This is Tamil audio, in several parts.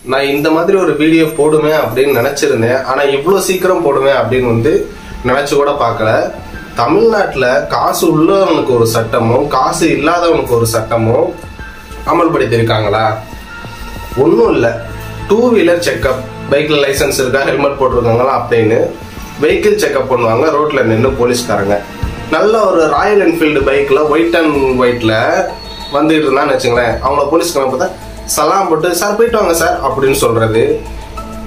நான் இந்த மாதிரி ஒரு வீடியோ போடுவேன் அப்படின்னு நினைச்சிருந்தேன். ஆனா இவ்வளவு சீக்கிரம் போடுவேன் அப்படின்னு வந்து நினைச்சு கூட பார்க்கல. தமிழ்நாட்டுல காசு உள்ளவனுக்கு ஒரு சட்டமும் காசு இல்லாதவனுக்கு ஒரு சட்டமும் அமல்படுத்தியிருக்காங்களா? ஒன்றும் இல்லை. 2 வீலர் செக்அப், பைக்ல லைசன்ஸ் இருக்கா, ஹெல்மெட் போட்டிருக்காங்களா அப்படின்னு வெஹிக்கிள் செக்அப் பண்ணுவாங்க ரோட்ல நின்று போலீஸ்காரங்க. நல்ல ஒரு ராயல் என்ஃபீல்டு பைக்ல ஒயிட் அண்ட் ஒயிட்ல வந்துட்டு இருந்தான்னு வச்சுங்களேன், அவங்கள போலீஸ்காரங்க பார்த்தா சலாம் போட்டு சார் போயிட்டு வாங்க சார் அப்படின்னு சொல்றது.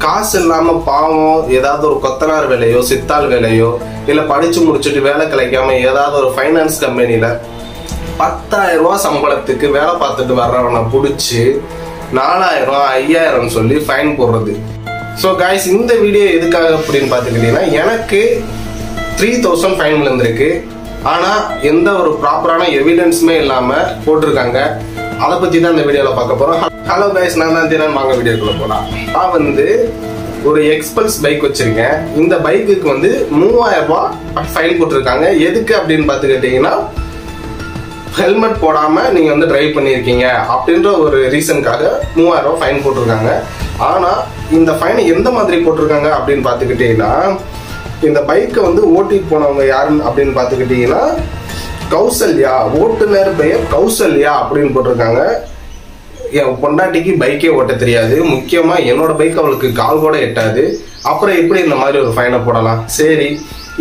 காசு இல்லாம பாவம் ஏதாவது ஒரு கொத்தனார் வேலையோ சித்தாள் வேலையோ இல்ல படிச்சு முடிச்சுட்டு வேலை கிடைக்காம ஏதாவது ஒரு ஃபைனான்ஸ் கம்பெனில 10,000 ரூபாய் சம்பளத்துக்கு வேலை பார்த்துட்டு வர்றவனை பிடிச்சி 4,000 5,000 சொல்லி ஃபைன் போடுறது. ஸோ காய்ஸ், இந்த வீடியோ எதுக்காக அப்படின்னு பார்த்துக்கிட்டீங்கன்னா, எனக்கு 3,000 ஃபைன் விழுந்திருக்கு. ஆனா எந்த ஒரு ப்ராப்பரான எவிடன்ஸுமே இல்லாம போட்டிருக்காங்க. அதை பத்தி தான் இந்த வீடியோல பார்க்க போறோம். ஹலோ கைஸ், நான் தான் தினம் வாங்க வீடியோக்குள்ள போலாம். நான் வந்து ஒரு எக்ஸ்பல்ஸ் பைக் வச்சிருக்கேன். இந்த பைக்குக்கு வந்து 3,000 ரூபாய் ஃபைன் போட்டிருக்காங்க. எதுக்கு அப்படின்னு பார்த்துக்கிட்டீங்கன்னா, ஹெல்மெட் போடாம நீங்க வந்து டிரைவ் பண்ணிருக்கீங்க அப்படின்ற ஒரு ரீசனுக்காக 3,000 ரூபாய் ஃபைன் போட்டிருக்காங்க. ஆனா இந்த ஃபைன் எந்த மாதிரி போட்டிருக்காங்க அப்படின்னு பார்த்துக்கிட்டீங்கன்னா, இந்த பைக்கை வந்து ஓட்டிட்டு போனவங்க யாருன்னு அப்படின்னு பார்த்துக்கிட்டீங்கன்னா, கௌசல்யா, ஓட்டுநர் பெயர் கௌசல்யா அப்படின்னு போட்டிருக்காங்க. என் பொண்டாட்டிக்கு பைக்கே ஓட்ட தெரியாது. முக்கியமா என்னோட பைக் அவளுக்கு கால் கூட எட்டாது. அப்புறம் எப்படி இந்த மாதிரி ஒரு ஃபைனை போடலாம்? சரி,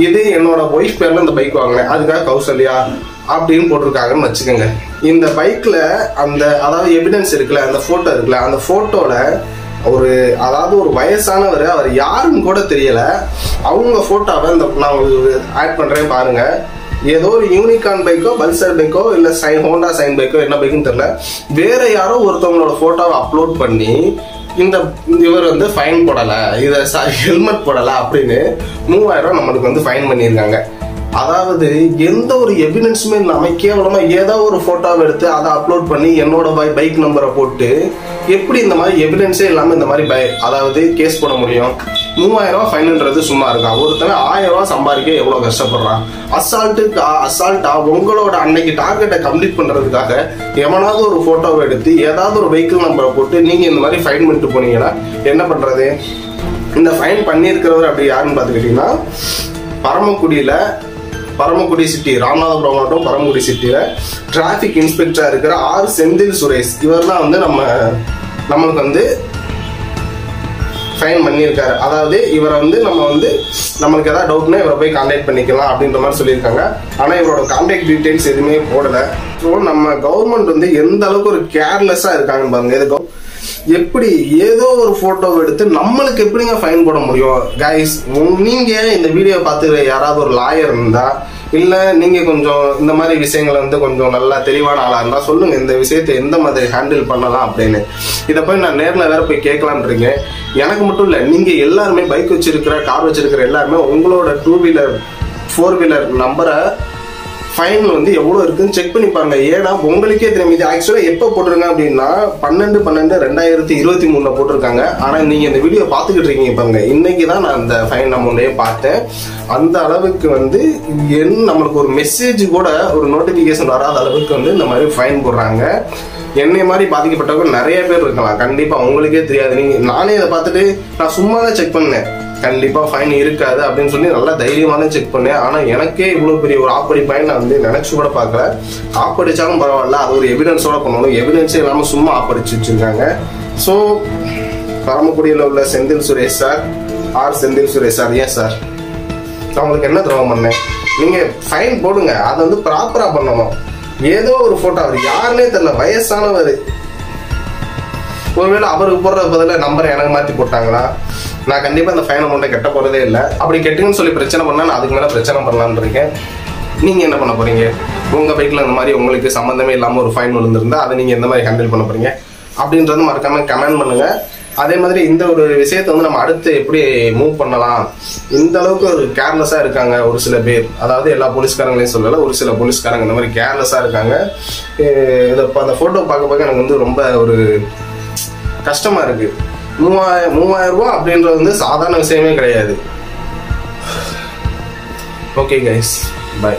இது என்னோட ஒய்ஃப் பேர்ல இந்த பைக் வாங்கினேன், அதுக்காக கௌசல்யா அப்படின்னு போட்டிருக்காங்கன்னு வச்சுக்கோங்க. இந்த பைக்ல அந்த அதாவது எவிடன்ஸ் இருக்குல்ல, அந்த போட்டோ இருக்குல்ல, அந்த போட்டோல அதாவது ஒரு வயசானவர், அவர் யாருன்னு கூட தெரியல, அவங்க போட்டோவை நான் உங்களுக்கு ஆட் பண்றேன் பாருங்க. ஏதோ ஒரு யூனிகார்ன் பைக்கோ பல்சர் பைக்கோ இல்ல ஹோண்டா சைன் பைக்கோ என்ன பைக்குன்னு தெரியல, வேற யாரோ ஒருத்தவங்களோட போட்டோவை அப்லோட் பண்ணி இவர் வந்து ஃபைன் போடல, ஹெல்மெட் போடல அப்படின்னு 3,000 ரூபாய் நம்மளுக்கு வந்து ஃபைன் பண்ணியிருக்காங்க. அதாவது எந்த ஒரு எவிடன்ஸுமே இல்லாம கேவலமா ஏதோ ஒரு போட்டோவை எடுத்து அதை அப்லோட் பண்ணி என்னோட பைக் நம்பரை போட்டு எப்படி இந்த மாதிரி எவிடன்ஸே இல்லாம இந்த மாதிரி அதாவது கேஸ் போட முடியும்? 3,000 ரூபாய் ஃபைன்ன்றது சும்மா இருக்கா? ஒருத்தனை 1,000 ரூபாய் சம்பாதிக்க எவ்வளவு கஷ்டப்படுறான். அசால்ட்டா உங்களோட அன்னைக்கு டார்கெட்டை கம்ப்ளீட் பண்றதுக்காக எவனாவது ஒரு போட்டோவை எடுத்து ஏதாவது ஒரு வெஹிக்கிள் நம்பரை போட்டு நீங்க இந்த மாதிரி ஃபைன் பண்ணிட்டு போனீங்கன்னா என்ன பண்றது? இந்த ஃபைன் பண்ணியிருக்கிறவர் அப்படி யாருன்னு பார்த்துக்கிட்டீங்கன்னா, பரமக்குடி சிட்டி, ராமநாதபுரம் மாவட்டம் பரமக்குடி சிட்டியில டிராபிக் இன்ஸ்பெக்டரா இருக்கிற ஆர் செந்தில் சுரேஷ். இவர் தான் வந்து நம்மளுக்கு வந்து ஃபைன் பண்ணியிருக்காரு. அதாவது இவரை வந்து நம்மளுக்கு ஏதாவது டவுட்னா இவரை போய் கான்டாக்ட் பண்ணிக்கலாம் அப்படின்ற மாதிரி சொல்லியிருக்காங்க. ஆனா இவரோட கான்டாக்ட் டீடைல்ஸ் எதுவுமே போடல. ஸோ நம்ம கவர்மெண்ட் வந்து எந்த அளவுக்கு ஒரு கேர்லெஸ்ஸா இருக்காங்கன்னு பாருங்க. எப்படி ஏதோ ஒரு போட்டோ எடுத்து நம்மளுக்கு எப்படிங்க ஃபைன் போட முடியும்? கைஸ், நீங்க இந்த வீடியோ பார்த்து யாராவது ஒரு லாயர் இருந்தா இல்ல நீங்க கொஞ்சம் இந்த மாதிரி விஷயங்களை வந்து கொஞ்சம் நல்லா தெளிவான ஆளா இருந்தா சொல்லுங்க, இந்த விஷயத்தை எந்த மாதிரி ஹேண்டில் பண்ணலாம் அப்படின்னு. இதை போய் நான் நேர்ல வேற போய் கேட்கலான் இருக்கேன். எனக்கு மட்டும் இல்ல, நீங்க எல்லாருமே பைக் வச்சிருக்கிற கார் வச்சிருக்கிற எல்லாருமே உங்களோட 2 வீலர் 4 வீலர் நம்பரை ஃபைன் வந்து எவ்வளவு இருக்குன்னு செக் பண்ணி பாருங்க. ஏன்னா உங்களுக்கே தெரியும். இது ஆக்சுவலா எப்ப போட்டிருக்காங்க அப்படின்னா 12/12/2023 போட்டிருக்காங்க. ஆனா நீங்க இந்த வீடியோ பாத்துக்கிட்டு இருக்கீங்க பாருங்க, இன்னைக்குதான் நான் அந்த ஃபைன் அமௌண்டையே பார்த்தேன். அந்த அளவுக்கு வந்து நம்மளுக்கு ஒரு மெசேஜ் கூட ஒரு நோட்டிபிகேஷன் வராத அளவுக்கு வந்து இந்த மாதிரி ஃபைன் போடுறாங்க. என்னை மாதிரி பாதிக்கப்பட்டவங்க நிறைய பேர் இருக்கலாம், கண்டிப்பா உங்களுக்கே தெரியாது. நானே இதை பார்த்துட்டு நான் சும்மா தான் செக் பண்ணேன், கண்டிப்பா ஃபைன் இருக்காது அப்படின்னு சொல்லி நல்லா தைரியமான செக் பண்ணேன். ஆனா எனக்கே இவ்வளவு பெரிய ஒரு ஆப்படி ஃபைன் நான் வந்து நினைச்சு கூட பார்க்கல. ஆப்படிச்சாலும் பரவாயில்ல, அது ஒரு எவிடன்ஸோட பண்ணணும். எவிடன்ஸே இல்லாம சும்மா ஆப்படிச்சு வச்சிருக்காங்க. ஸோ பரமக்குடியில் உள்ள Senthil Suresh sir, R Senthil Suresh sir, ஏன் சார் நான் உங்களுக்கு என்ன துரோகம் பண்ணேன்? நீங்க ஃபைன் போடுங்க, அதை வந்து ப்ராப்பரா பண்ணணும். ஏதோ ஒரு போட்டோ, அவர் யாருன்னே தெரியல, வயசானவர், ஒருவேளை அவருக்கு போடுற பதில நம்பரை எனக்கு மாத்தி போட்டாங்களா? நான் கண்டிப்பா இந்த ஃபைன் அமௌண்ட்டை கட்ட போறதே இல்லை. அப்படி கெட்டுங்கன்னு சொல்லி பிரச்சனை பண்ணா நான் அதுக்கு மேல பிரச்சனை பண்ணலான்னு இருக்கேன். நீங்க என்ன பண்ண போறீங்க? உங்க பைக்ல இந்த மாதிரி உங்களுக்கு சம்பந்தமே இல்லாம ஒரு ஃபைன் விழுந்திருந்தா அதை நீங்க எந்த மாதிரி ஹேண்டில் பண்ண போறீங்க அப்படின்றது மறக்காம கமெண்ட் பண்ணுங்க. அதே மாதிரி இந்த ஒரு விஷயத்தை வந்து நம்ம அடுத்து எப்படி மூவ் பண்ணலாம்? இந்த அளவுக்கு ஒரு கேர்லெஸ்ஸா இருக்காங்க ஒரு சில பேர். அதாவது எல்லா போலீஸ்காரங்களையும் சொல்லல, ஒரு சில போலீஸ்காரங்க இந்த மாதிரி கேர்லெஸ்ஸா இருக்காங்க. அந்த போட்டோ பார்க்க எனக்கு வந்து ரொம்ப ஒரு கஷ்டமா இருக்கு. 3,000 ரூபாய் அப்படின்றது வந்து சாதாரண விஷயமே கிடையாது. Okay guys, by.